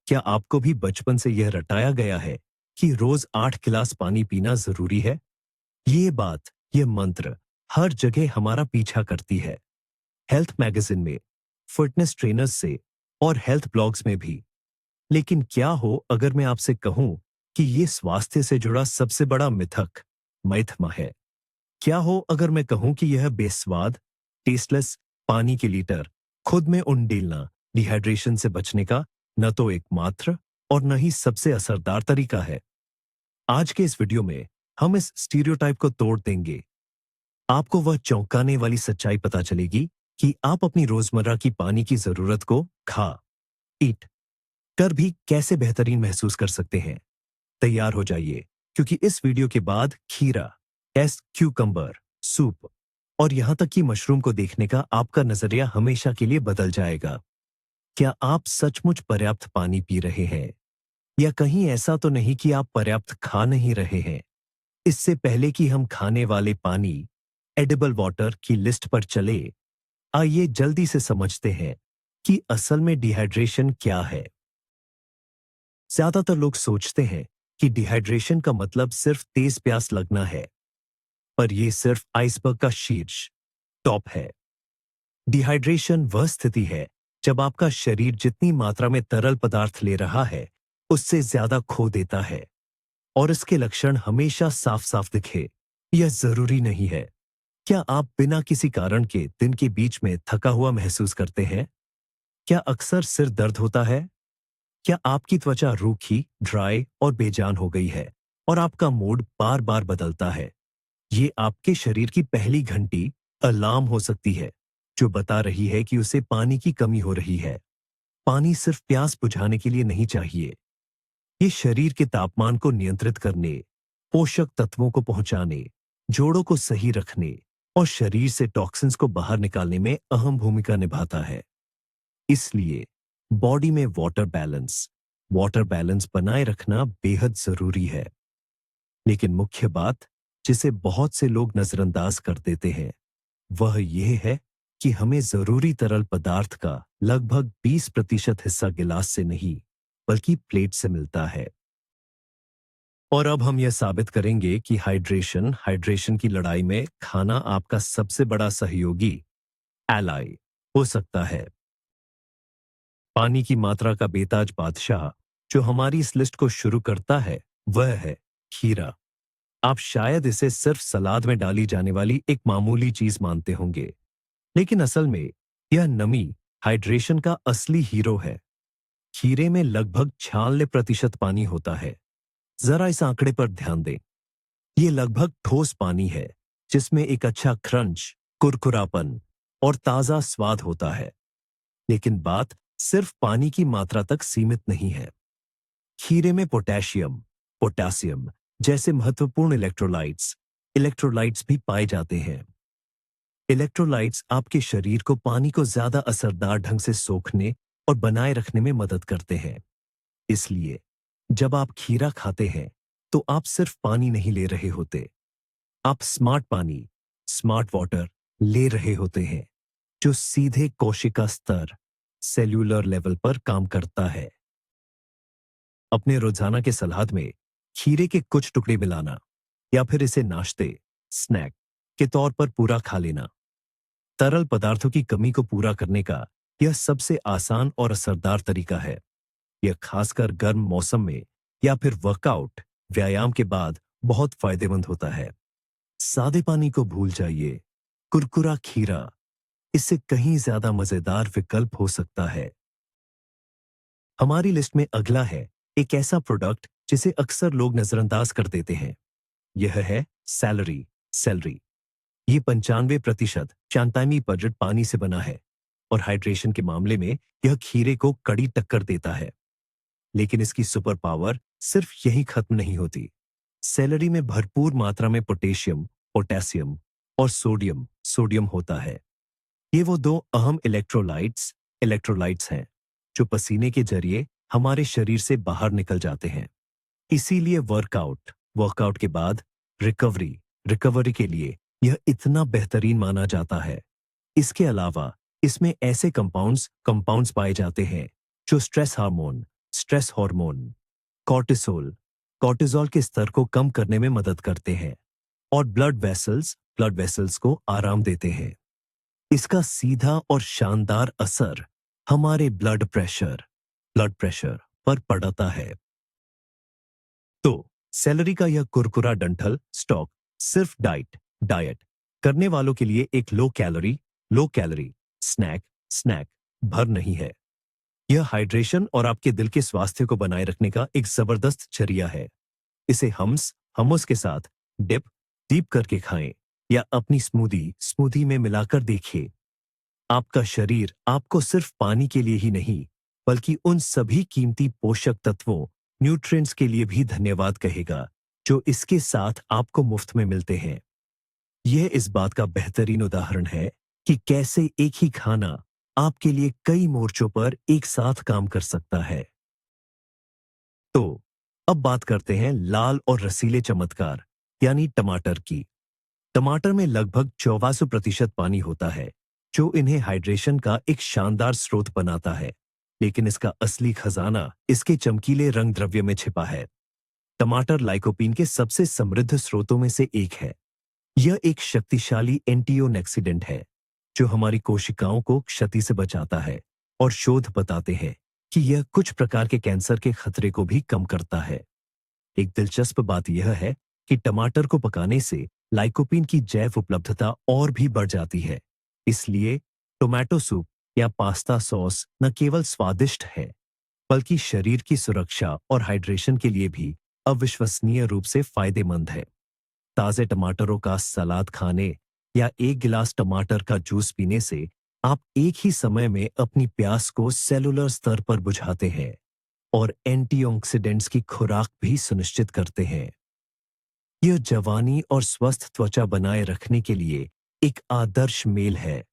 क्या आपको भी बचपन से यह रटाया गया है कि रोज 8 गिलास पानी पीना जरूरी है? ये बात, ये मंत्र हर जगह हमारा पीछा करती है। हेल्थ मैगजीन में, फिटनेस ट्रेनर्स से और हेल्थ ब्लॉग्स में भी। लेकिन क्या हो अगर मैं आपसे कहूं कि ये स्वास्थ्य से जुड़ा सबसे बड़ा मिथक है? क्या हो अगर मैं कहूं कि यह बेस्वाद, टेस्टलेस पानी के लीटर खुद में उंडेलना डिहाइड्रेशन से बचने का न तो एकमात्र और न ही सबसे असरदार तरीका है? आज के इस वीडियो में हम इस स्टीरियोटाइप को तोड़ देंगे। आपको वह चौंकाने वाली सच्चाई पता चलेगी कि आप अपनी रोजमर्रा की पानी की जरूरत को खा ईट कर भी कैसे बेहतरीन महसूस कर सकते हैं। तैयार हो जाइए, क्योंकि इस वीडियो के बाद खीरा, क्यूकम्बर, सूप और यहां तक कि मशरूम को देखने का आपका नजरिया हमेशा के लिए बदल जाएगा। क्या आप सचमुच पर्याप्त पानी पी रहे हैं, या कहीं ऐसा तो नहीं कि आप पर्याप्त खा नहीं रहे हैं? इससे पहले कि हम खाने वाले पानी, एडिबल वाटर की लिस्ट पर चले, आइए जल्दी से समझते हैं कि असल में डिहाइड्रेशन क्या है। ज्यादातर लोग सोचते हैं कि डिहाइड्रेशन का मतलब सिर्फ तेज प्यास लगना है, पर यह सिर्फ आइसबर्ग का शीर्ष, टॉप है। डिहाइड्रेशन वह स्थिति है जब आपका शरीर जितनी मात्रा में तरल पदार्थ ले रहा है, उससे ज्यादा खो देता है। और इसके लक्षण हमेशा साफ साफ दिखे, यह जरूरी नहीं है। क्या आप बिना किसी कारण के दिन के बीच में थका हुआ महसूस करते हैं? क्या अक्सर सिर दर्द होता है? क्या आपकी त्वचा रूखी, ड्राई और बेजान हो गई है और आपका मूड बार बार बदलता है? ये आपके शरीर की पहली घंटी, अलार्म हो सकती है, जो बता रही है कि उसे पानी की कमी हो रही है। पानी सिर्फ प्यास बुझाने के लिए नहीं चाहिए। ये शरीर के तापमान को नियंत्रित करने, पोषक तत्वों को पहुंचाने, जोड़ों को सही रखने और शरीर से टॉक्सिन्स को बाहर निकालने में अहम भूमिका निभाता है। इसलिए बॉडी में वाटर बैलेंस बनाए रखना बेहद जरूरी है। लेकिन मुख्य बात, जिसे बहुत से लोग नजरअंदाज कर देते हैं, वह यह है कि हमें जरूरी तरल पदार्थ का लगभग 20% हिस्सा गिलास से नहीं, बल्कि प्लेट से मिलता है। और अब हम यह साबित करेंगे कि हाइड्रेशन की लड़ाई में खाना आपका सबसे बड़ा सहयोगी, एलाई, हो सकता है। पानी की मात्रा का बेताज बादशाह जो हमारी इस लिस्ट को शुरू करता है, वह है खीरा। आप शायद इसे सिर्फ सलाद में डाली जाने वाली एक मामूली चीज मानते होंगे, लेकिन असल में यह नमी हाइड्रेशन का असली हीरो है। खीरे में लगभग 96% पानी होता है। जरा इस आंकड़े पर ध्यान दें। ये लगभग ठोस पानी है, जिसमें एक अच्छा क्रंच, कुरकुरापन और ताजा स्वाद होता है। लेकिन बात सिर्फ पानी की मात्रा तक सीमित नहीं है। खीरे में पोटेशियम, पोटेशियम जैसे महत्वपूर्ण इलेक्ट्रोलाइट्स भी पाए जाते हैं। इलेक्ट्रोलाइट्स आपके शरीर को पानी को ज्यादा असरदार ढंग से सोखने और बनाए रखने में मदद करते हैं। इसलिए जब आप खीरा खाते हैं, तो आप सिर्फ पानी नहीं ले रहे होते, आप स्मार्ट वाटर ले रहे होते हैं, जो सीधे कोशिका स्तर, सेल्यूलर लेवल पर काम करता है। अपने रोजाना के सलाद में खीरे के कुछ टुकड़े मिलाना, या फिर इसे नाश्ते, स्नैक के तौर पर पूरा खा लेना, तरल पदार्थों की कमी को पूरा करने का यह सबसे आसान और असरदार तरीका है। यह खासकर गर्म मौसम में या फिर व्यायाम के बाद बहुत फायदेमंद होता है। सादे पानी को भूल जाइए, कुरकुरा खीरा इससे कहीं ज्यादा मजेदार विकल्प हो सकता है। हमारी लिस्ट में अगला है एक ऐसा प्रोडक्ट जिसे अक्सर लोग नजरअंदाज कर देते हैं। यह है सेलरी। ये 95% चांतामी बजट पानी से बना है और हाइड्रेशन के मामले में यह खीरे को कड़ी टक्कर देता है। लेकिन इसकी सुपर पावर सिर्फ यही खत्म नहीं होती। सेलरी में भरपूर मात्रा में पोटेशियम और सोडियम होता है। ये वो दो अहम इलेक्ट्रोलाइट्स हैं, जो पसीने के जरिए हमारे शरीर से बाहर निकल जाते हैं। इसीलिए वर्कआउट के बाद रिकवरी के लिए यह इतना बेहतरीन माना जाता है। इसके अलावा इसमें ऐसे कंपाउंड्स पाए जाते हैं जो stress hormone, stress hormone cortisol के स्तर को कम करने में मदद करते हैं और ब्लड वेसल्स को आराम देते हैं। इसका सीधा और शानदार असर हमारे ब्लड प्रेशर पर पड़ता है। तो सेलरी का यह कुरकुरा डंठल स्टॉक सिर्फ डाइट करने वालों के लिए एक लो कैलोरी स्नैक भर नहीं है। यह हाइड्रेशन और आपके दिल के स्वास्थ्य को बनाए रखने का एक जबरदस्त जरिया है। इसे हमस के साथ डीप करके खाएं या अपनी स्मूदी में मिलाकर देखिए। आपका शरीर आपको सिर्फ पानी के लिए ही नहीं, बल्कि उन सभी कीमती पोषक तत्वों न्यूट्रिएंट्स के लिए भी धन्यवाद कहेगा जो इसके साथ आपको मुफ्त में मिलते हैं। यह इस बात का बेहतरीन उदाहरण है कि कैसे एक ही खाना आपके लिए कई मोर्चों पर एक साथ काम कर सकता है। तो अब बात करते हैं लाल और रसीले चमत्कार यानी टमाटर की। टमाटर में लगभग 84% पानी होता है, जो इन्हें हाइड्रेशन का एक शानदार स्रोत बनाता है। लेकिन इसका असली खजाना इसके चमकीले रंग द्रव्य में छिपा है। टमाटर लाइकोपीन के सबसे समृद्ध स्रोतों में से एक है। यह एक शक्तिशाली एंटीऑक्सीडेंट है जो हमारी कोशिकाओं को क्षति से बचाता है और शोध बताते हैं कि यह कुछ प्रकार के कैंसर के खतरे को भी कम करता है। एक दिलचस्प बात यह है कि टमाटर को पकाने से लाइकोपीन की जैव उपलब्धता और भी बढ़ जाती है। इसलिए टोमेटो सूप या पास्ता सॉस न केवल स्वादिष्ट है, बल्कि शरीर की सुरक्षा और हाइड्रेशन के लिए भी अविश्वसनीय रूप से फायदेमंद है। ताजे टमाटरों का सलाद खाने या एक गिलास टमाटर का जूस पीने से आप एक ही समय में अपनी प्यास को सेलुलर स्तर पर बुझाते हैं और एंटीऑक्सीडेंट्स की खुराक भी सुनिश्चित करते हैं। यह जवानी और स्वस्थ त्वचा बनाए रखने के लिए एक आदर्श मेल है,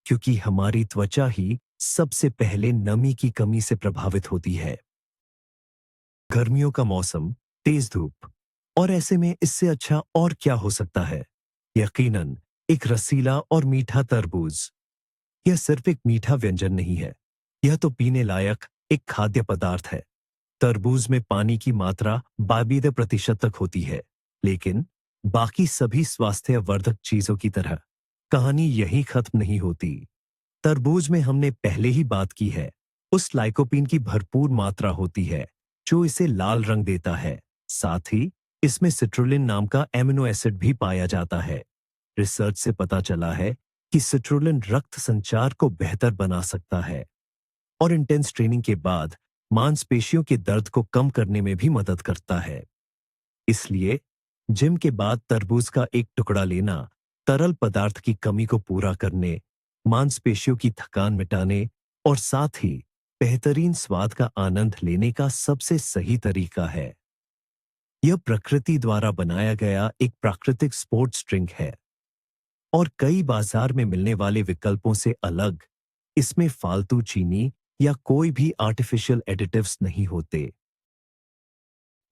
क्योंकि हमारी त्वचा ही सबसे पहले नमी की कमी से प्रभावित होती है। गर्मियों का मौसम, तेज धूप, और ऐसे में इससे अच्छा और क्या हो सकता है? यकीनन एक रसीला और मीठा तरबूज। यह सिर्फ एक मीठा व्यंजन नहीं है, यह तो पीने लायक एक खाद्य पदार्थ है। तरबूज में पानी की मात्रा 22% तक होती है, लेकिन बाकी सभी स्वास्थ्यवर्धक चीजों की तरह कहानी यही खत्म नहीं होती। तरबूज में हमने पहले ही बात की है, उस लाइकोपीन की भरपूर मात्रा होती है जो इसे लाल रंग देता है। साथ ही इसमें सिट्रुलिन नाम का एमिनो एसिड भी पाया जाता है। रिसर्च से पता चला है कि सिट्रुलिन रक्त संचार को बेहतर बना सकता है और इंटेंस ट्रेनिंग के बाद मांसपेशियों के दर्द को कम करने में भी मदद करता है। इसलिए जिम के बाद तरबूज का एक टुकड़ा लेना तरल पदार्थ की कमी को पूरा करने, मांसपेशियों की थकान मिटाने और साथ ही बेहतरीन स्वाद का आनंद लेने का सबसे सही तरीका है। यह प्रकृति द्वारा बनाया गया एक प्राकृतिक स्पोर्ट्स ड्रिंक है और कई बाजार में मिलने वाले विकल्पों से अलग इसमें फालतू चीनी या कोई भी आर्टिफिशियल एडिटिव्स नहीं होते।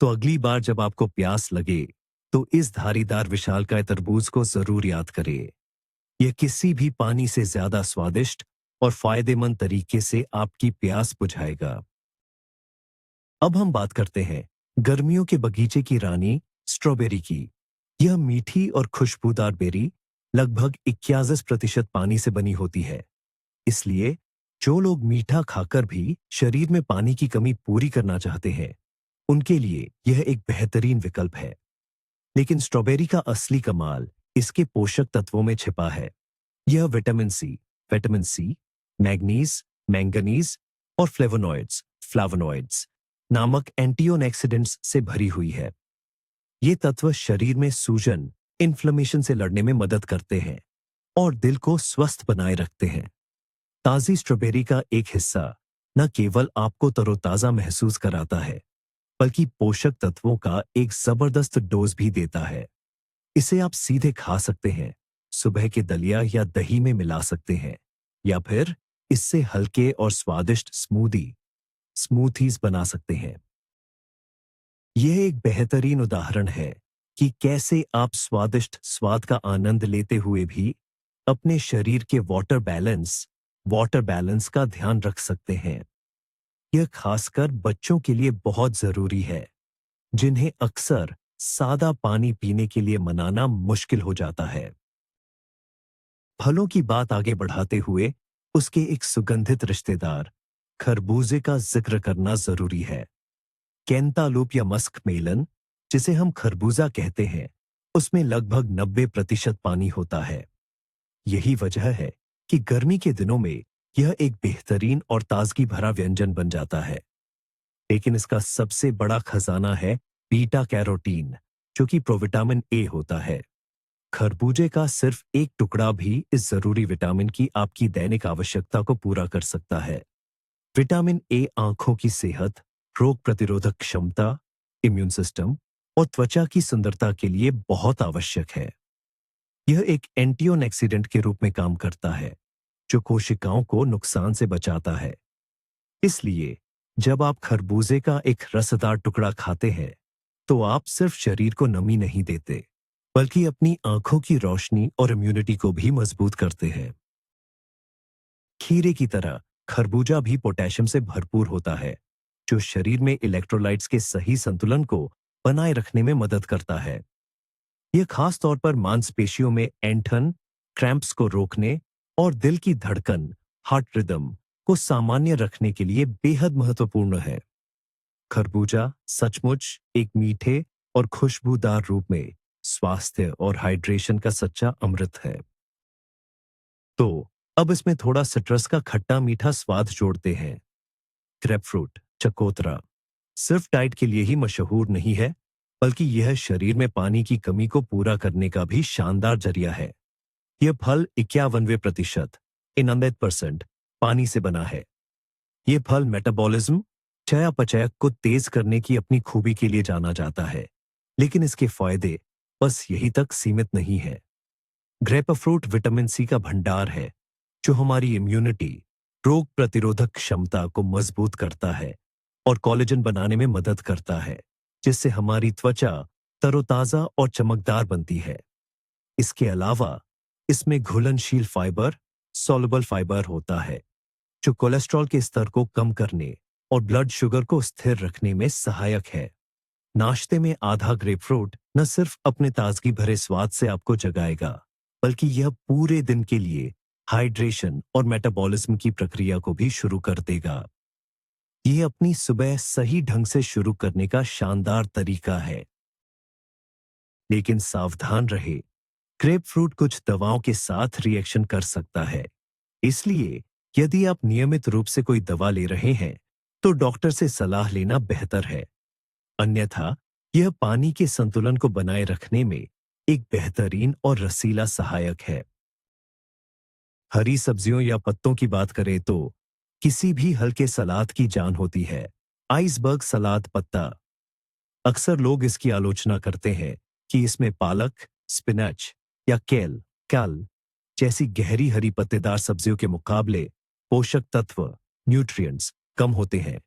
तो अगली बार जब आपको प्यास लगे तो इस धारीदार विशालकाय तरबूज को जरूर याद करें। यह किसी भी पानी से ज्यादा स्वादिष्ट और फायदेमंद तरीके से आपकी प्यास बुझाएगा। अब हम बात करते हैं गर्मियों के बगीचे की रानी स्ट्रॉबेरी की। यह मीठी और खुशबूदार बेरी लगभग 81% पानी से बनी होती है। इसलिए जो लोग मीठा खाकर भी शरीर में पानी की कमी पूरी करना चाहते हैं, उनके लिए यह एक बेहतरीन विकल्प है। लेकिन स्ट्रॉबेरी का असली कमाल इसके पोषक तत्वों में छिपा है। यह विटामिन सी, मैंगनीज और फ्लेवोनॉइड्स नामक एंटीऑक्सीडेंट्स से भरी हुई है। ये तत्व शरीर में सूजन, इन्फ्लेमेशन से लड़ने में मदद करते हैं और दिल को स्वस्थ बनाए रखते हैं। ताजी स्ट्रॉबेरी का एक हिस्सा न केवल आपको तरोताजा महसूस कराता है, बल्कि पोषक तत्वों का एक जबरदस्त डोज भी देता है। इसे आप सीधे खा सकते हैं, सुबह के दलिया या दही में मिला सकते हैं, या फिर इससे हल्के और स्वादिष्ट स्मूथीज बना सकते हैं। यह एक बेहतरीन उदाहरण है कि कैसे आप स्वादिष्ट स्वाद का आनंद लेते हुए भी अपने शरीर के वाटर बैलेंस का ध्यान रख सकते हैं। यह खासकर बच्चों के लिए बहुत जरूरी है, जिन्हें अक्सर सादा पानी पीने के लिए मनाना मुश्किल हो जाता है। फलों की बात आगे बढ़ाते हुए उसके एक सुगंधित रिश्तेदार खरबूजे का जिक्र करना जरूरी है। कैंतालूप या मस्क मेलन, जिसे हम खरबूजा कहते हैं, उसमें लगभग 90% पानी होता है। यही वजह है कि गर्मी के दिनों में यह एक बेहतरीन और ताजगी भरा व्यंजन बन जाता है। लेकिन इसका सबसे बड़ा खजाना है बीटा कैरोटीन, जो कि प्रोविटामिन ए होता है। खरबूजे का सिर्फ एक टुकड़ा भी इस जरूरी विटामिन की आपकी दैनिक आवश्यकता को पूरा कर सकता है। विटामिन ए आंखों की सेहत, रोग प्रतिरोधक क्षमता, इम्यून सिस्टम और त्वचा की सुंदरता के लिए बहुत आवश्यक है। यह एक एंटीऑक्सीडेंट के रूप में काम करता है, जो कोशिकाओं को नुकसान से बचाता है। इसलिए जब आप खरबूजे का एक रसदार टुकड़ा खाते हैं, तो आप सिर्फ शरीर को नमी नहीं देते, बल्कि अपनी आंखों की रोशनी और इम्यूनिटी को भी मजबूत करते हैं। खीरे की तरह खरबूजा भी पोटेशियम से भरपूर होता है, जो शरीर में इलेक्ट्रोलाइट्स के सही संतुलन को बनाए रखने में मदद करता है। यह खास तौर पर मांसपेशियों में ऐंठन, क्रैम्प्स को रोकने और दिल की धड़कन, हार्ट रिदम को सामान्य रखने के लिए बेहद महत्वपूर्ण है। खरबूजा सचमुच एक मीठे और खुशबूदार रूप में स्वास्थ्य और हाइड्रेशन का सच्चा अमृत है। तो अब इसमें थोड़ा सिट्रस का खट्टा मीठा स्वाद जोड़ते हैं। ग्रेपफ्रूट, चकोतरा सिर्फ डाइट के लिए ही मशहूर नहीं है, बल्कि यह शरीर में पानी की कमी को पूरा करने का भी शानदार जरिया है। यह फल 51% 91% पानी से बना है। यह फल मेटाबॉलिज्म, चयापचय को तेज करने की अपनी खूबी के लिए जाना जाता है, लेकिन इसके फायदे बस यही तक सीमित नहीं है। ग्रेपफ्रूट विटामिन सी का भंडार है, जो हमारी इम्यूनिटी, रोग प्रतिरोधक क्षमता को मजबूत करता है और कोलेजन बनाने में मदद करता है, जिससे हमारी त्वचा तरोताजा और चमकदार बनती है। इसके अलावा इसमें घुलनशील फाइबर, सॉल्युबल फाइबर होता है, जो कोलेस्ट्रॉल के स्तर को कम करने और ब्लड शुगर को स्थिर रखने में सहायक है। नाश्ते में आधा ग्रेपफ्रूट न सिर्फ अपने ताजगी भरे स्वाद से आपको जगाएगा, बल्कि यह पूरे दिन के लिए हाइड्रेशन और मेटाबॉलिज्म की प्रक्रिया को भी शुरू कर देगा। यह अपनी सुबह सही ढंग से शुरू करने का शानदार तरीका है। लेकिन सावधान रहे, ग्रेपफ्रूट कुछ दवाओं के साथ रिएक्शन कर सकता है। इसलिए यदि आप नियमित रूप से कोई दवा ले रहे हैं, तो डॉक्टर से सलाह लेना बेहतर है। अन्यथा यह पानी के संतुलन को बनाए रखने में एक बेहतरीन और रसीला सहायक है। हरी सब्जियों या पत्तों की बात करें तो किसी भी हल्के सलाद की जान होती है। आइसबर्ग सलाद पत्ता, अक्सर लोग इसकी आलोचना करते हैं कि इसमें पालक, स्पिनच या कल जैसी गहरी हरी पत्तेदार सब्जियों के मुकाबले पोषक तत्व, न्यूट्रिएंट्स कम होते हैं।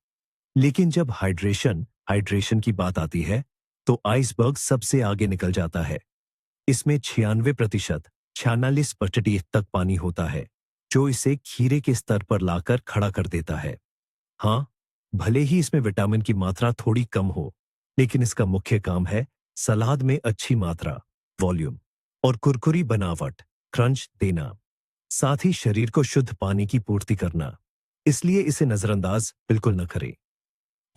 लेकिन जब हाइड्रेशन की बात आती है, तो आइसबर्ग सबसे आगे निकल जाता है। इसमें 96% 46% तक पानी होता है, जो इसे खीरे के स्तर पर लाकर खड़ा कर देता है। हाँ, भले ही इसमें विटामिन की मात्रा थोड़ी कम हो, लेकिन इसका मुख्य काम है सलाद में अच्छी मात्रा, वॉल्यूम और कुरकुरी बनावट, क्रंच देना, साथ ही शरीर को शुद्ध पानी की पूर्ति करना। इसलिए इसे नजरअंदाज बिल्कुल न करें।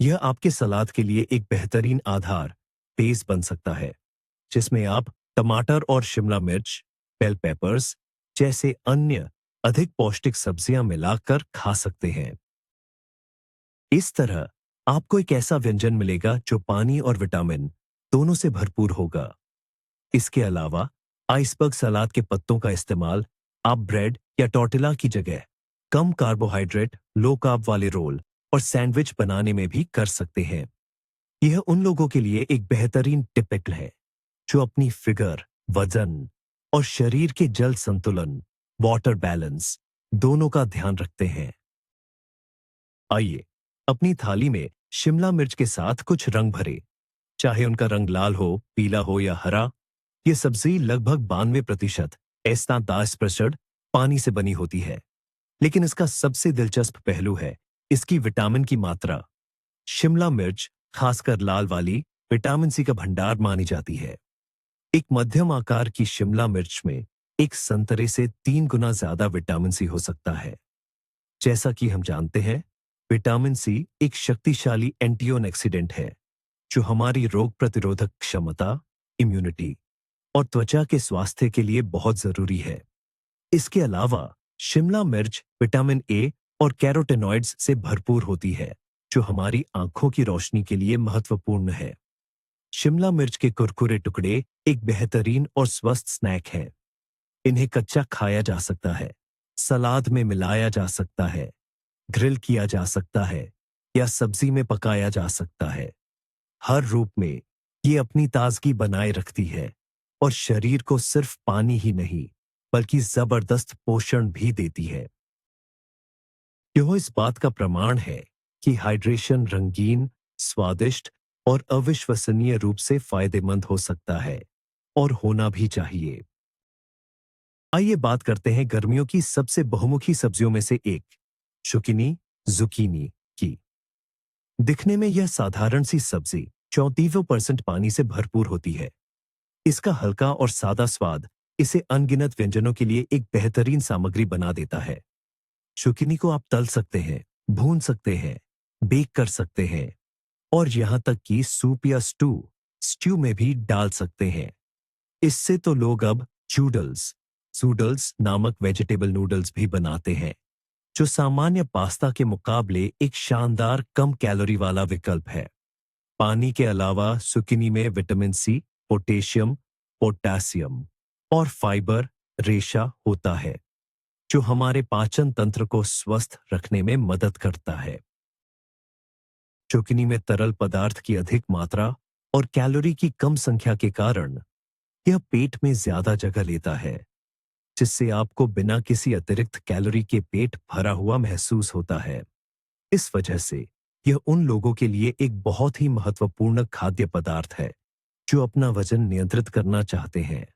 यह आपके सलाद के लिए एक बेहतरीन आधार, बेस बन सकता है, जिसमें आप टमाटर और शिमला मिर्च, बेल पेपर्स जैसे अन्य अधिक पौष्टिक सब्जियां मिलाकर खा सकते हैं। इस तरह आपको एक ऐसा व्यंजन मिलेगा जो पानी और विटामिन दोनों से भरपूर होगा। इसके अलावा आइसबर्ग सलाद के पत्तों का इस्तेमाल आप ब्रेड या टॉर्टिला की जगह कम कार्बोहाइड्रेट, लो कार्ब वाले रोल और सैंडविच बनाने में भी कर सकते हैं। यह उन लोगों के लिए एक बेहतरीन टिपिकल है जो अपनी फिगर, वजन और शरीर के जल संतुलन, वाटर बैलेंस दोनों का ध्यान रखते हैं। आइए अपनी थाली में शिमला मिर्च के साथ कुछ रंग भरे, चाहे उनका रंग लाल हो, पीला हो या हरा। यह सब्जी लगभग 92% 10% पानी से बनी होती है, लेकिन इसका सबसे दिलचस्प पहलू है इसकी विटामिन की मात्रा। शिमला मिर्च, खासकर लाल वाली, विटामिन सी का भंडार मानी जाती है। एक मध्यम आकार की शिमला मिर्च में एक संतरे से 3 गुना ज्यादा विटामिन सी हो सकता है। जैसा कि हम जानते हैं, विटामिन सी एक शक्तिशाली एंटीऑक्सीडेंट है जो हमारी रोग प्रतिरोधक क्षमता, इम्यूनिटी और त्वचा के स्वास्थ्य के लिए बहुत जरूरी है। इसके अलावा शिमला मिर्च विटामिन ए और कैरोटेनॉइड्स से भरपूर होती है, जो हमारी आंखों की रोशनी के लिए महत्वपूर्ण है। शिमला मिर्च के कुरकुरे टुकड़े एक बेहतरीन और स्वस्थ स्नैक है। इन्हें कच्चा खाया जा सकता है, सलाद में मिलाया जा सकता है, ग्रिल किया जा सकता है या सब्जी में पकाया जा सकता है। हर रूप में ये अपनी ताजगी बनाए रखती है और शरीर को सिर्फ पानी ही नहीं बल्कि जबरदस्त पोषण भी देती है। यह इस बात का प्रमाण है कि हाइड्रेशन रंगीन, स्वादिष्ट और अविश्वसनीय रूप से फायदेमंद हो सकता है और होना भी चाहिए। आइए बात करते हैं गर्मियों की सबसे बहुमुखी सब्जियों में से एक, जुकीनी की। दिखने में यह साधारण सी सब्जी 34% पानी से भरपूर होती है। इसका हल्का और सादा स्वाद इसे अनगिनत व्यंजनों के लिए एक बेहतरीन सामग्री बना देता है। जुकीनी को आप तल सकते हैं, भून सकते हैं, बेक कर सकते हैं और यहां तक कि सूप या स्ट्यू में भी डाल सकते हैं। इससे तो लोग अब सूडल्स नामक वेजिटेबल नूडल्स भी बनाते हैं, जो सामान्य पास्ता के मुकाबले एक शानदार कम कैलोरी वाला विकल्प है। पानी के अलावा जुकीनी में विटामिन सी, पोटेशियम और फाइबर, रेशा होता है, जो हमारे पाचन तंत्र को स्वस्थ रखने में मदद करता है। जुकीनी में तरल पदार्थ की अधिक मात्रा और कैलोरी की कम संख्या के कारण यह पेट में ज्यादा जगह लेता है, जिससे आपको बिना किसी अतिरिक्त कैलोरी के पेट भरा हुआ महसूस होता है। इस वजह से यह उन लोगों के लिए एक बहुत ही महत्वपूर्ण खाद्य पदार्थ है जो अपना वजन नियंत्रित करना चाहते हैं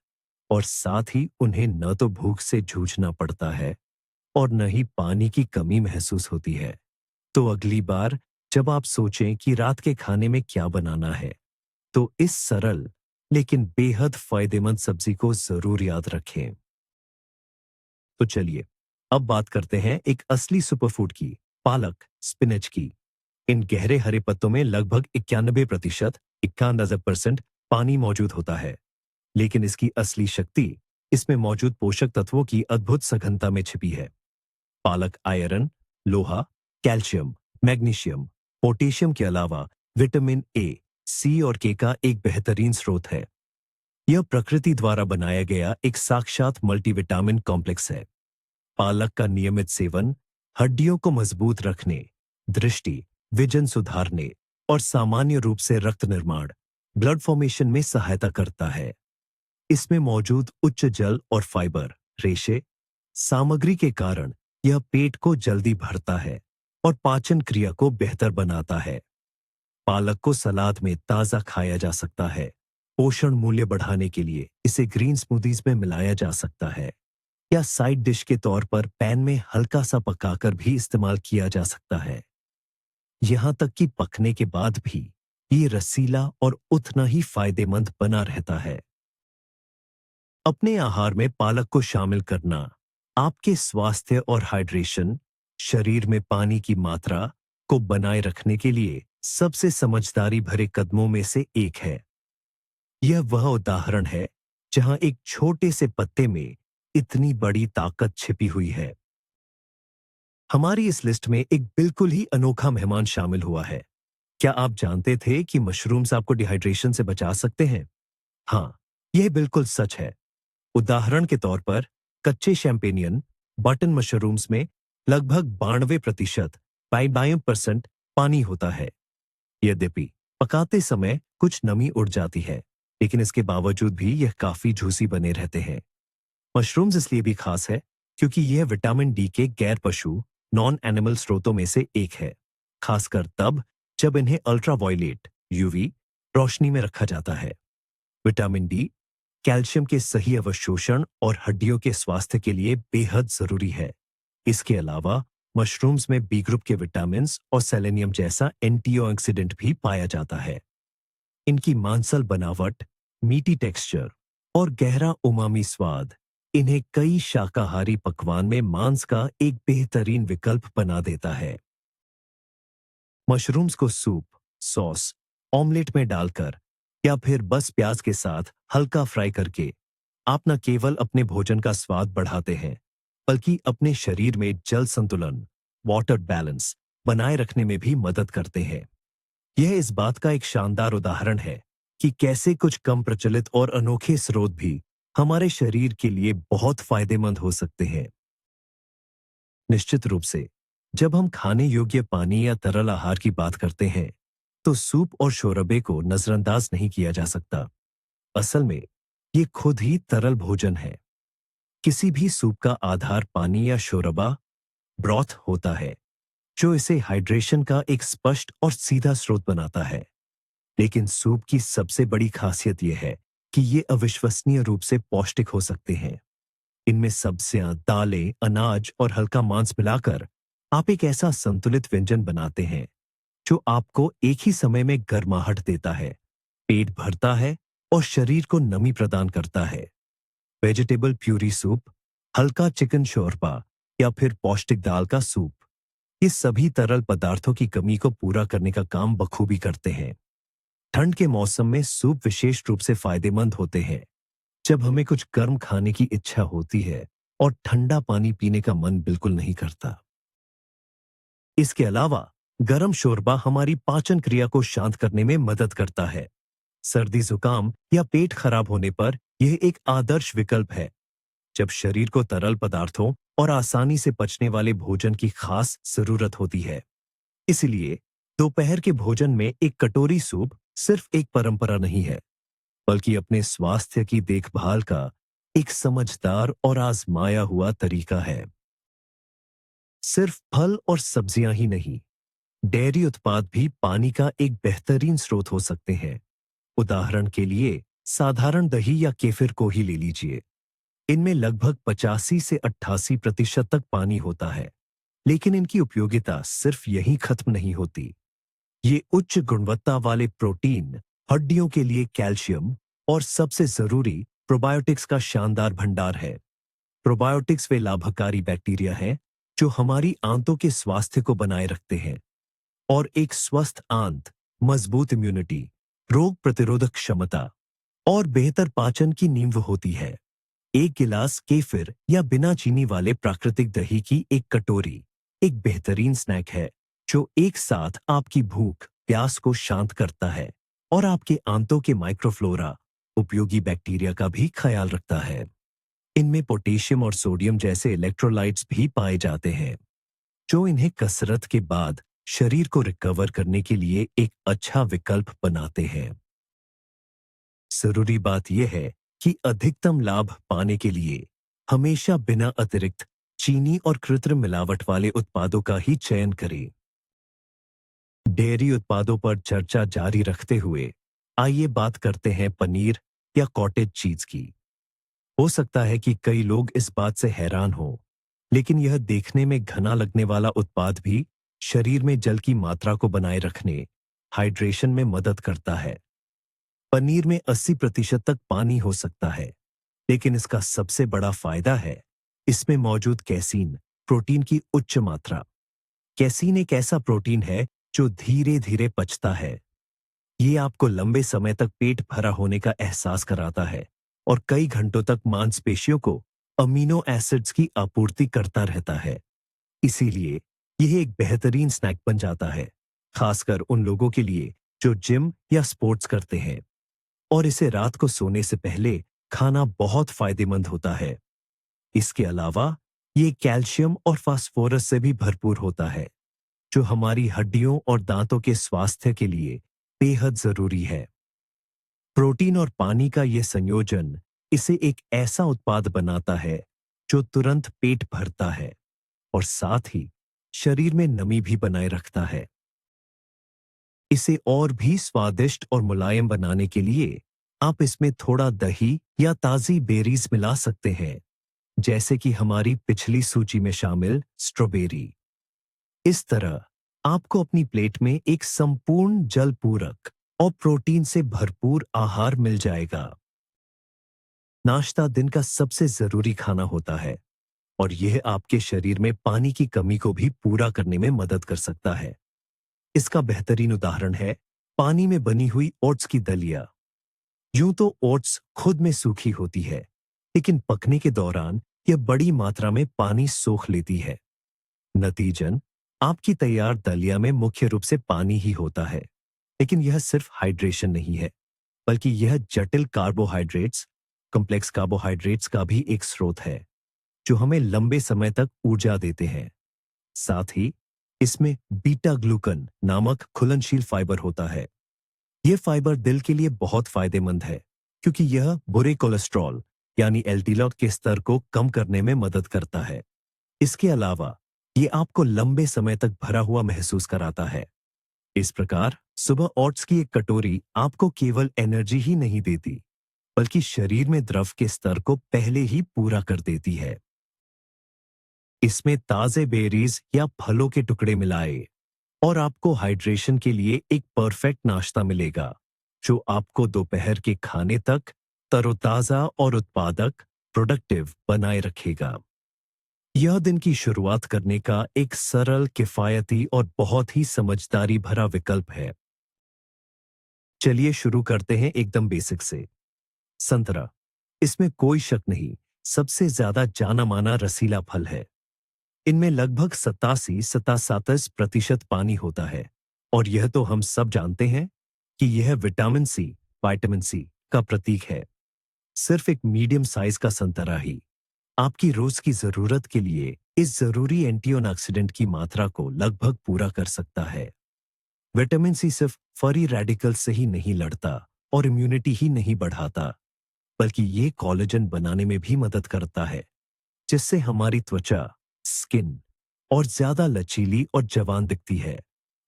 और साथ ही उन्हें न तो भूख से जूझना पड़ता है और न ही पानी की कमी महसूस होती है। तो अगली बार जब आप सोचें कि रात के खाने में क्या बनाना है, तो इस सरल लेकिन बेहद फायदेमंद सब्जी को जरूर याद रखें। तो चलिए अब बात करते हैं एक असली सुपरफूड की, पालक, स्पिनच की। इन गहरे हरे पत्तों में लगभग 91% पानी मौजूद होता है, लेकिन इसकी असली शक्ति इसमें मौजूद पोषक तत्वों की अद्भुत सघनता में छिपी है। पालक आयरन, लोहा, कैल्शियम, मैग्नीशियम, पोटेशियम के अलावा विटामिन ए, सी और के का एक बेहतरीन स्रोत है। यह प्रकृति द्वारा बनाया गया एक साक्षात मल्टीविटामिन कॉम्प्लेक्स है। पालक का नियमित सेवन हड्डियों को मजबूत रखने, दृष्टि, विजन सुधारने और सामान्य रूप से रक्त निर्माण, ब्लड फॉर्मेशन में सहायता करता है। इसमें मौजूद उच्च जल और फाइबर, रेशे सामग्री के कारण यह पेट को जल्दी भरता है और पाचन क्रिया को बेहतर बनाता है। पालक को सलाद में ताजा खाया जा सकता है। पोषण मूल्य बढ़ाने के लिए इसे ग्रीन स्मूदीज में मिलाया जा सकता है या साइड डिश के तौर पर पैन में हल्का सा पकाकर भी इस्तेमाल किया जा सकता है। यहां तक कि पकने के बाद भी ये रसीला और उतना ही फायदेमंद बना रहता है। अपने आहार में पालक को शामिल करना आपके स्वास्थ्य और हाइड्रेशन, शरीर में पानी की मात्रा को बनाए रखने के लिए सबसे समझदारी भरे कदमों में से एक है। यह वह उदाहरण है जहां एक छोटे से पत्ते में इतनी बड़ी ताकत छिपी हुई है। हमारी इस लिस्ट में एक बिल्कुल ही अनोखा मेहमान शामिल हुआ है। क्या आप जानते थे कि मशरूम्स आपको डिहाइड्रेशन से बचा सकते हैं? हाँ, यह बिल्कुल सच है। उदाहरण के तौर पर कच्चे शैंपेनियन बटन मशरूम्स में लगभग 92% पानी होता है। यद्यपि पकाते समय कुछ नमी उड़ जाती है, लेकिन इसके बावजूद भी यह काफी जूसी बने रहते हैं। मशरूम्स इसलिए भी खास है क्योंकि यह विटामिन डी के गैर पशु नॉन एनिमल स्रोतों में से एक है, खासकर तब जब इन्हें अल्ट्रावायलेट यूवी रोशनी में रखा जाता है। विटामिन डी कैल्शियम के सही अवशोषण और हड्डियों के स्वास्थ्य के लिए बेहद जरूरी है। इसके अलावा मशरूम्स में बी ग्रुप के विटामिन्स और सेलेनियम जैसा एंटीऑक्सीडेंट भी पाया जाता है। इनकी मांसल बनावट, मीठी टेक्सचर और गहरा उमामी स्वाद इन्हें कई शाकाहारी पकवान में मांस का एक बेहतरीन विकल्प बना देता है। मशरूम्स को सूप, सॉस, ऑमलेट में डालकर या फिर बस प्याज के साथ हल्का फ्राई करके आप न केवल अपने भोजन का स्वाद बढ़ाते हैं, बल्कि अपने शरीर में जल संतुलन, वाटर बैलेंस बनाए रखने में भी मदद करते हैं। यह इस बात का एक शानदार उदाहरण है कि कैसे कुछ कम प्रचलित और अनोखे स्रोत भी हमारे शरीर के लिए बहुत फायदेमंद हो सकते हैं। निश्चित रूप से, जब हम खाने योग्य पानी या तरल आहार की बात करते हैं, तो सूप और शोरबे को नजरअंदाज नहीं किया जा सकता। असल में, ये खुद ही तरल भोजन है। किसी भी सूप का आधार पानी या शोरबा, ब्रॉथ होता है, जो इसे हाइड्रेशन का एक स्पष्ट और सीधा स्रोत बनाता है। लेकिन सूप की सबसे बड़ी खासियत यह है कि ये अविश्वसनीय रूप से पौष्टिक हो सकते हैं। इनमें सब्जियां, दालें, अनाज और हल्का मांस मिलाकर आप एक ऐसा संतुलित व्यंजन बनाते हैं जो आपको एक ही समय में गर्माहट देता है, पेट भरता है और शरीर को नमी प्रदान करता है। वेजिटेबल प्यूरी सूप, हल्का चिकन शोरबा या फिर पौष्टिक दाल का सूप, ये सभी तरल पदार्थों की कमी को पूरा करने का काम बखूबी करते हैं। ठंड के मौसम में सूप विशेष रूप से फायदेमंद होते हैं, जब हमें कुछ गर्म खाने की इच्छा होती है और ठंडा पानी पीने का मन बिल्कुल नहीं करता। इसके अलावा गर्म शोरबा हमारी पाचन क्रिया को शांत करने में मदद करता है। सर्दी, जुकाम या पेट खराब होने पर यह एक आदर्श विकल्प है, जब शरीर को तरल पदार्थों और आसानी से पचने वाले भोजन की खास जरूरत होती है। इसलिए दोपहर के भोजन में एक कटोरी सूप सिर्फ एक परंपरा नहीं है, बल्कि अपने स्वास्थ्य की देखभाल का एक समझदार और आजमाया हुआ तरीका है। सिर्फ फल और सब्जियां ही नहीं, डेयरी उत्पाद भी पानी का एक बेहतरीन स्रोत हो सकते हैं। उदाहरण के लिए साधारण दही या केफिर को ही ले लीजिए। इनमें लगभग 85 से 88% तक पानी होता है, लेकिन इनकी उपयोगिता सिर्फ यहीं खत्म नहीं होती। ये उच्च गुणवत्ता वाले प्रोटीन, हड्डियों के लिए कैल्शियम और सबसे जरूरी प्रोबायोटिक्स का शानदार भंडार है। प्रोबायोटिक्स वे लाभकारी बैक्टीरिया हैं जो हमारी आंतों के स्वास्थ्य को बनाए रखते हैं और एक स्वस्थ आंत, मजबूत इम्यूनिटी, रोग प्रतिरोधक क्षमता और बेहतर पाचन की नींव होती है। एक गिलास केफिर या बिना चीनी वाले प्राकृतिक दही की एक कटोरी एक बेहतरीन स्नैक है, जो एक साथ आपकी भूख, प्यास को शांत करता है और आपके आंतों के माइक्रोफ्लोरा, उपयोगी बैक्टीरिया का भी ख्याल रखता है। इनमें पोटेशियम और सोडियम जैसे इलेक्ट्रोलाइट्स भी पाए जाते हैं, जो इन्हें कसरत के बाद शरीर को रिकवर करने के लिए एक अच्छा विकल्प बनाते हैं। जरूरी बात यह है कि अधिकतम लाभ पाने के लिए हमेशा बिना अतिरिक्त चीनी और कृत्रिम मिलावट वाले उत्पादों का ही चयन करें। डेयरी उत्पादों पर चर्चा जारी रखते हुए आइए बात करते हैं पनीर या कॉटेज चीज की। हो सकता है कि कई लोग इस बात से हैरान हो, लेकिन यह देखने में घना लगने वाला उत्पाद भी शरीर में जल की मात्रा को बनाए रखने, हाइड्रेशन में मदद करता है। पनीर में 80% तक पानी हो सकता है, लेकिन इसका सबसे बड़ा फायदा है इसमें मौजूद कैसीन, प्रोटीन की उच्च मात्रा। कैसीन एक ऐसा प्रोटीन है जो धीरे धीरे पचता है। ये आपको लंबे समय तक पेट भरा होने का एहसास कराता है और कई घंटों तक मांसपेशियों को अमीनो एसिड्स की आपूर्ति करता रहता है। इसीलिए यह एक बेहतरीन स्नैक बन जाता है, खासकर उन लोगों के लिए जो जिम या स्पोर्ट्स करते हैं। और इसे रात को सोने से पहले खाना बहुत फायदेमंद होता है। इसके अलावा ये कैल्शियम और फास्फोरस से भी भरपूर होता है, जो हमारी हड्डियों और दांतों के स्वास्थ्य के लिए बेहद जरूरी है। प्रोटीन और पानी का यह संयोजन इसे एक ऐसा उत्पाद बनाता है जो तुरंत पेट भरता है और साथ ही शरीर में नमी भी बनाए रखता है। इसे और भी स्वादिष्ट और मुलायम बनाने के लिए आप इसमें थोड़ा दही या ताजी बेरीज मिला सकते हैं, जैसे कि हमारी पिछली सूची में शामिल स्ट्रॉबेरी। इस तरह आपको अपनी प्लेट में एक संपूर्ण जल पूरक और प्रोटीन से भरपूर आहार मिल जाएगा। नाश्ता दिन का सबसे जरूरी खाना होता है और यह आपके शरीर में पानी की कमी को भी पूरा करने में मदद कर सकता है। इसका बेहतरीन उदाहरण है पानी में बनी हुई ओट्स की दलिया। यूं तो ओट्स खुद में सूखी होती है, लेकिन पकने के दौरान यह बड़ी मात्रा में पानी सोख लेती है। नतीजन आपकी तैयार दलिया में मुख्य रूप से पानी ही होता है, लेकिन यह सिर्फ हाइड्रेशन नहीं है, बल्कि यह जटिल कार्बोहाइड्रेट्स, कॉम्प्लेक्स कार्बोहाइड्रेट्स का भी एक स्रोत है, जो हमें लंबे समय तक ऊर्जा देते हैं। साथ ही इसमें बीटा ग्लूकन नामक घुलनशील फाइबर होता है। यह फाइबर दिल के लिए बहुत फायदेमंद है, क्योंकि यह बुरे कोलेस्ट्रॉल यानी एलडीएल के स्तर को कम करने में मदद करता है। इसके अलावा ये आपको लंबे समय तक भरा हुआ महसूस कराता है। इस प्रकार सुबह ओट्स की एक कटोरी आपको केवल एनर्जी ही नहीं देती, बल्कि शरीर में द्रव के स्तर को पहले ही पूरा कर देती है। इसमें ताजे बेरीज या फलों के टुकड़े मिलाए और आपको हाइड्रेशन के लिए एक परफेक्ट नाश्ता मिलेगा, जो आपको दोपहर के खाने तक तरोताजा और उत्पादक, प्रोडक्टिव बनाए रखेगा। यह दिन की शुरुआत करने का एक सरल, किफायती और बहुत ही समझदारी भरा विकल्प है। चलिए शुरू करते हैं एकदम बेसिक से। संतरा, इसमें कोई शक नहीं, सबसे ज्यादा जाना माना रसीला फल है। इनमें लगभग 87-87% पानी होता है, और यह तो हम सब जानते हैं कि यह विटामिन सी का प्रतीक है। सिर्फ एक मीडियम साइज का संतरा ही आपकी रोज की जरूरत के लिए इस जरूरी एंटीऑक्सीडेंट की मात्रा को लगभग पूरा कर सकता है। विटामिन सी सिर्फ फ्री रेडिकल से ही नहीं लड़ता और इम्यूनिटी ही नहीं बढ़ाता, बल्कि ये कोलेजन बनाने में भी मदद करता है, जिससे हमारी त्वचा, स्किन और ज्यादा लचीली और जवान दिखती है।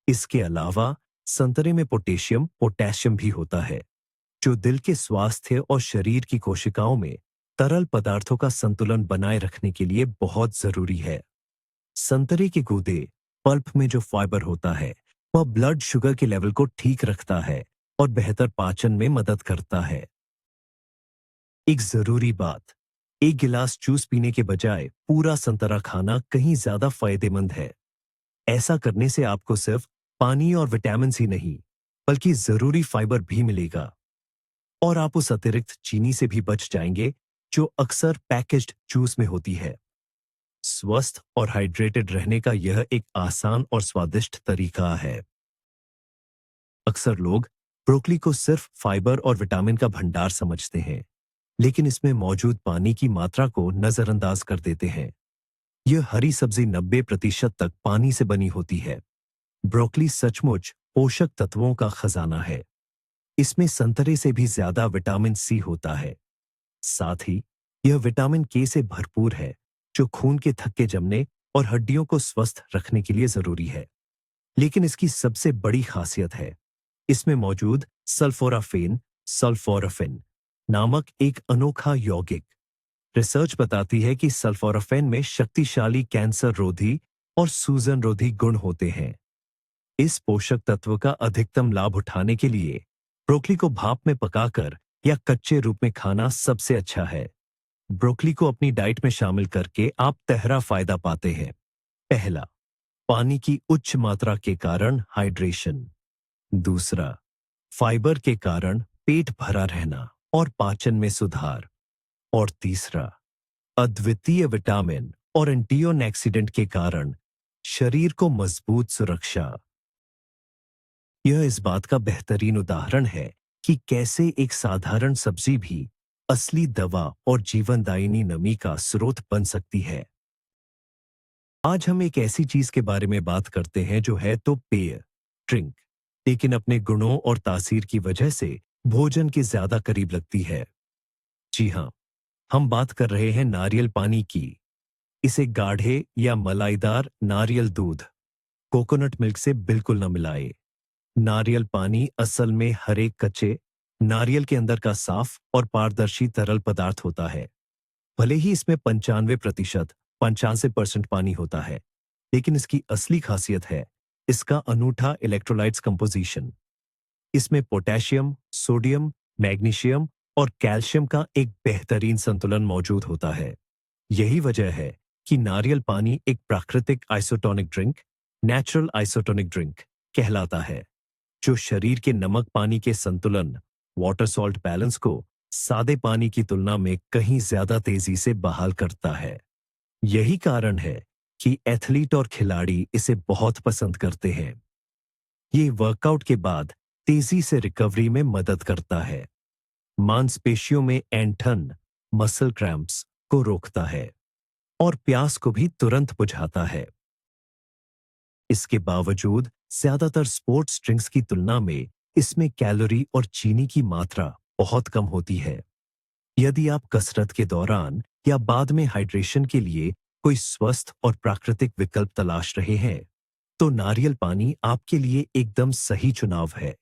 इसके अलावा संतरे में पोटेशियम भी होता है, जो दिल के स्वास्थ्य और शरीर की कोशिकाओं में तरल पदार्थों का संतुलन बनाए रखने के लिए बहुत जरूरी है। संतरे के गूदे, पल्प में जो फाइबर होता है, वह ब्लड शुगर के लेवल को ठीक रखता है और बेहतर पाचन में मदद करता है। एक जरूरी बात, एक गिलास जूस पीने के बजाय पूरा संतरा खाना कहीं ज्यादा फायदेमंद है। ऐसा करने से आपको सिर्फ पानी और विटामिन सी नहीं, बल्कि जरूरी फाइबर भी मिलेगा, और आप उस अतिरिक्त चीनी से भी बच जाएंगे जो अक्सर पैकेज्ड जूस में होती है। स्वस्थ और हाइड्रेटेड रहने का यह एक आसान और स्वादिष्ट तरीका है। अक्सर लोग ब्रोकली को सिर्फ फाइबर और विटामिन का भंडार समझते हैं, लेकिन इसमें मौजूद पानी की मात्रा को नजरअंदाज कर देते हैं। यह हरी सब्जी 90% तक पानी से बनी होती है। ब्रोकली सचमुच पोषक तत्वों का खजाना है। इसमें संतरे से भी ज्यादा विटामिन सी होता है। साथ ही यह विटामिन के से भरपूर है, जो खून के थक्के जमने और हड्डियों को स्वस्थ रखने के लिए जरूरी है। लेकिन इसकी सबसे बड़ी खासियत है इसमें मौजूद सल्फोराफिन नामक एक अनोखा यौगिक। रिसर्च बताती है कि सल्फोराफिन में शक्तिशाली कैंसर रोधी और सूजन रोधी गुण होते हैं। इस पोषक तत्व का अधिकतम लाभ उठाने के लिए ब्रोकली को भाप में पकाकर या कच्चे रूप में खाना सबसे अच्छा है। ब्रोकली को अपनी डाइट में शामिल करके आप तहरा फायदा पाते हैं। पहला, पानी की उच्च मात्रा के कारण हाइड्रेशन। दूसरा, फाइबर के कारण पेट भरा रहना और पाचन में सुधार। और तीसरा, अद्वितीय विटामिन और एंटीऑक्सीडेंट के कारण शरीर को मजबूत सुरक्षा। यह इस बात का बेहतरीन उदाहरण है कि कैसे एक साधारण सब्जी भी असली दवा और जीवनदायिनी नमी का स्रोत बन सकती है। आज हम एक ऐसी चीज के बारे में बात करते हैं जो है तो पेय, ड्रिंक, लेकिन अपने गुणों और तासीर की वजह से भोजन के ज्यादा करीब लगती है। जी हाँ, हम बात कर रहे हैं नारियल पानी की। इसे गाढ़े या मलाईदार नारियल दूध, कोकोनट मिल्क से बिल्कुल न मिलाए। नारियल पानी असल में हरे कच्चे नारियल के अंदर का साफ और पारदर्शी तरल पदार्थ होता है। भले ही इसमें 95% पानी होता है, लेकिन इसकी असली खासियत है इसका अनूठा इलेक्ट्रोलाइट्स कंपोजिशन। इसमें पोटेशियम, सोडियम, मैग्नीशियम और कैल्शियम का एक बेहतरीन संतुलन मौजूद होता है। यही वजह है कि नारियल पानी एक प्राकृतिक isotonic drink, natural isotonic drink कहलाता है, जो शरीर के नमक पानी के संतुलन, वाटर सॉल्ट बैलेंस को सादे पानी की तुलना में कहीं ज्यादा तेजी से बहाल करता है। यही कारण है कि एथलीट और खिलाड़ी इसे बहुत पसंद करते हैं। ये वर्कआउट के बाद तेजी से रिकवरी में मदद करता है, मांसपेशियों में ऐंठन, मसल क्रैम्प्स को रोकता है और प्यास को भी तुरंत बुझाता है। इसके बावजूद ज्यादातर स्पोर्ट्स ड्रिंक्स की तुलना में इसमें कैलोरी और चीनी की मात्रा बहुत कम होती है। यदि आप कसरत के दौरान या बाद में हाइड्रेशन के लिए कोई स्वस्थ और प्राकृतिक विकल्प तलाश रहे हैं, तो नारियल पानी आपके लिए एकदम सही चुनाव है।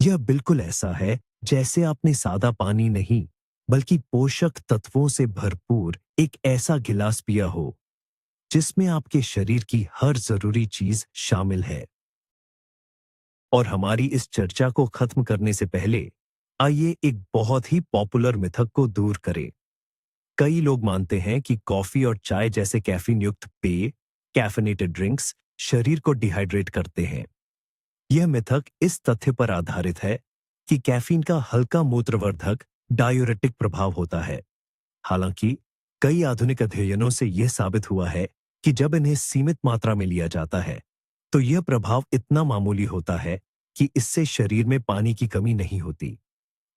यह बिल्कुल ऐसा है जैसे आपने सादा पानी नहीं, बल्कि पोषक तत्वों से भरपूर एक ऐसा गिलास पिया हो जिसमें आपके शरीर की हर जरूरी चीज शामिल है। और हमारी इस चर्चा को खत्म करने से पहले आइए एक बहुत ही पॉपुलर मिथक को दूर करें। कई लोग मानते हैं कि कॉफी और चाय जैसे कैफीन युक्त पेय, कैफिनेटेड ड्रिंक्स, शरीर को डिहाइड्रेट करते हैं। यह मिथक इस तथ्य पर आधारित है कि कैफीन का हल्का मूत्रवर्धक डायूरेटिक प्रभाव होता है। हालांकि कई आधुनिक अध्ययनों से यह साबित हुआ है कि जब इन्हें सीमित मात्रा में लिया जाता है, तो यह प्रभाव इतना मामूली होता है कि इससे शरीर में पानी की कमी नहीं होती।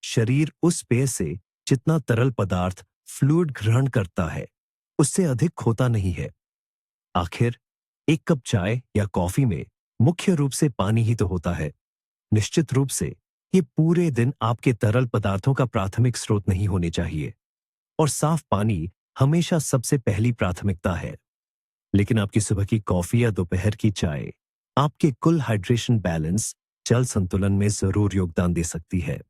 शरीर उस पेय से जितना तरल पदार्थ फ्लूइड ग्रहण करता है, उससे अधिक खोता नहीं है। आखिर एक कप चाय या कॉफी में मुख्य रूप से पानी ही तो होता है। निश्चित रूप से ये पूरे दिन आपके तरल पदार्थों का प्राथमिक स्रोत नहीं होने चाहिए, और साफ पानी हमेशा सबसे पहली प्राथमिकता है। लेकिन आपकी सुबह की कॉफी या दोपहर की चाय आपके कुल हाइड्रेशन बैलेंस, जल संतुलन में जरूर योगदान दे सकती है।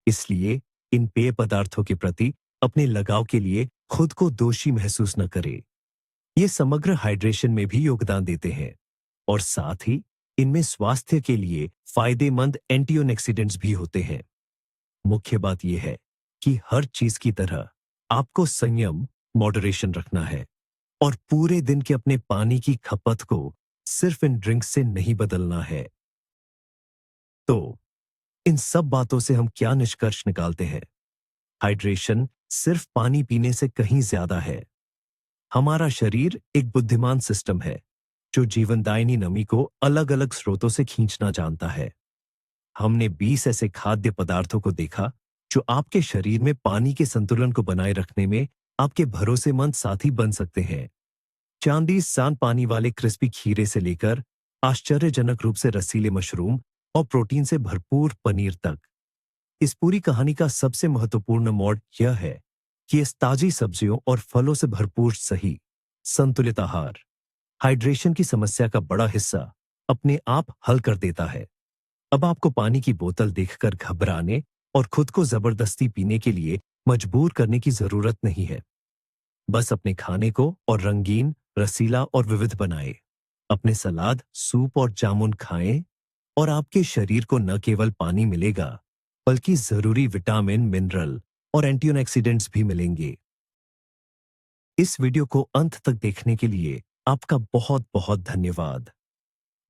इसलिए इन पेय पदार्थों के प्रति अपने लगाव के लिए खुद को दोषी महसूस न करें। ये समग्र हाइड्रेशन में भी योगदान देते हैं, और साथ ही इनमें स्वास्थ्य के लिए फायदेमंद एंटीऑक्सीडेंट्स भी होते हैं। मुख्य बात यह है कि हर चीज की तरह आपको संयम, मॉडरेशन रखना है, और पूरे दिन के अपने पानी की खपत को सिर्फ इन ड्रिंक्स से नहीं बदलना है। तो इन सब बातों से हम क्या निष्कर्ष निकालते हैं? हाइड्रेशन सिर्फ पानी पीने से कहीं ज्यादा है। हमारा शरीर एक बुद्धिमान सिस्टम है जो जीवनदायिनी नमी को अलग अलग स्रोतों से खींचना जानता है। हमने 20 ऐसे खाद्य पदार्थों को देखा जो आपके शरीर में पानी के संतुलन को बनाए रखने में आपके भरोसेमंद साथी बन सकते हैं। चांदी सान पानी वाले क्रिस्पी खीरे से लेकर आश्चर्यजनक रूप से रसीले मशरूम और प्रोटीन से भरपूर पनीर तक। इस पूरी कहानी का सबसे महत्वपूर्ण मोड़ यह है कि इस ताजी सब्जियों और फलों से भरपूर सही, संतुलित आहार हाइड्रेशन की समस्या का बड़ा हिस्सा अपने आप हल कर देता है। अब आपको पानी की बोतल देखकर घबराने और खुद को जबरदस्ती पीने के लिए मजबूर करने की जरूरत नहीं है। बस अपने खाने को और रंगीन, रसीला और विविध बनाएं। अपने सलाद, सूप और जामुन खाएं, और आपके शरीर को न केवल पानी मिलेगा, बल्कि जरूरी विटामिन, मिनरल और एंटीऑक्सीडेंट्स भी मिलेंगे। इस वीडियो को अंत तक देखने के लिए आपका बहुत बहुत धन्यवाद।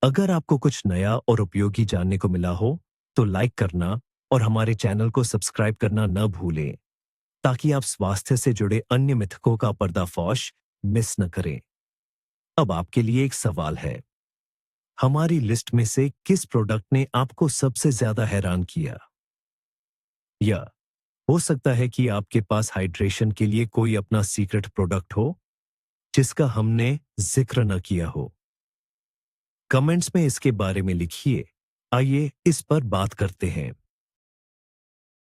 अगर आपको कुछ नया और उपयोगी जानने को मिला हो, तो लाइक करना और हमारे चैनल को सब्सक्राइब करना न भूलें, ताकि आप स्वास्थ्य से जुड़े अन्य मिथकों का पर्दाफाश मिस न करें। अब आपके लिए एक सवाल है, हमारी लिस्ट में से किस प्रोडक्ट ने आपको सबसे ज्यादा हैरान किया? या हो सकता है कि आपके पास हाइड्रेशन के लिए कोई अपना सीक्रेट प्रोडक्ट हो जिसका हमने जिक्र न किया हो। कमेंट्स में इसके बारे में लिखिए। आइए इस पर बात करते हैं।